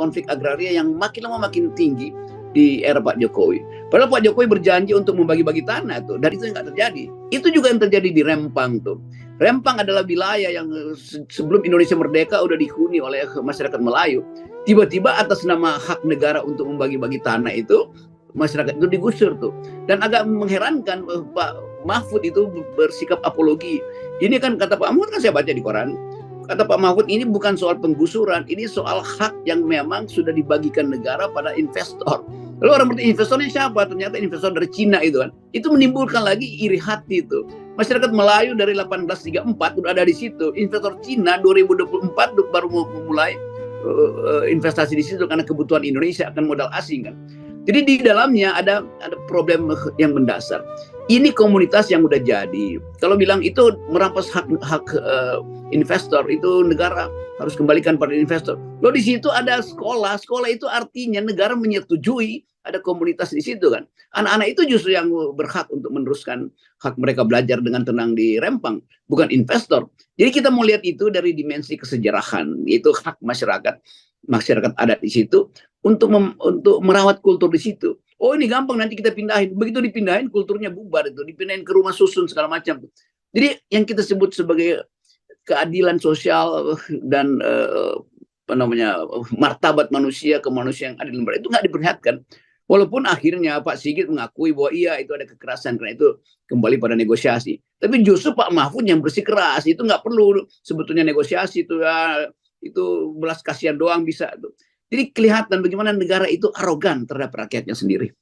konflik agraria yang makin lama makin tinggi di era Pak Jokowi. Padahal Pak Jokowi berjanji untuk membagi-bagi tanah tuh, dan itu nggak terjadi. Itu juga yang terjadi di Rempang tuh. Rempang adalah wilayah yang sebelum Indonesia merdeka udah dihuni oleh masyarakat Melayu. Tiba-tiba atas nama hak negara untuk membagi-bagi tanah itu, masyarakat itu digusur tuh. Dan agak mengherankan Pak Mahfud itu bersikap apologi. Ini kan kata Pak Mahfud, kan saya baca di koran. Kata Pak Mahfud, ini bukan soal penggusuran, ini soal hak yang memang sudah dibagikan negara pada investor. Lalu orang bertanya, investornya siapa? Ternyata investor dari Cina itu kan. Itu menimbulkan lagi iri hati itu. Masyarakat Melayu dari 1834 udah ada di situ. Investor Cina 2024 baru mau memulai investasi di situ karena kebutuhan Indonesia akan modal asing kan. Jadi di dalamnya ada problem yang mendasar. Ini komunitas yang udah jadi. Kalau bilang itu merampas hak investor, itu negara harus kembalikan pada investor. Loh, di situ ada sekolah. Sekolah itu artinya negara menyetujui ada komunitas di situ kan. Anak-anak itu justru yang berhak untuk meneruskan hak mereka belajar dengan tenang di Rempang, bukan investor. Jadi kita mau lihat itu dari dimensi kesejarahan, yaitu hak masyarakat adat di situ untuk merawat kultur di situ. Oh, ini gampang, nanti kita pindahin. Begitu dipindahin, kulturnya bubar itu, dipindahin ke rumah susun segala macam. Jadi yang kita sebut sebagai keadilan sosial dan martabat manusia, kemanusiaan yang adil dan beradab itu nggak diperlihatkan. Walaupun akhirnya Pak Sigit mengakui bahwa iya itu ada kekerasan, karena itu kembali pada negosiasi. Tapi justru Pak Mahfud yang bersikeras, itu nggak perlu sebetulnya negosiasi itu ya, itu belas kasihan doang bisa tuh. Jadi kelihatan bagaimana negara itu arogan terhadap rakyatnya sendiri.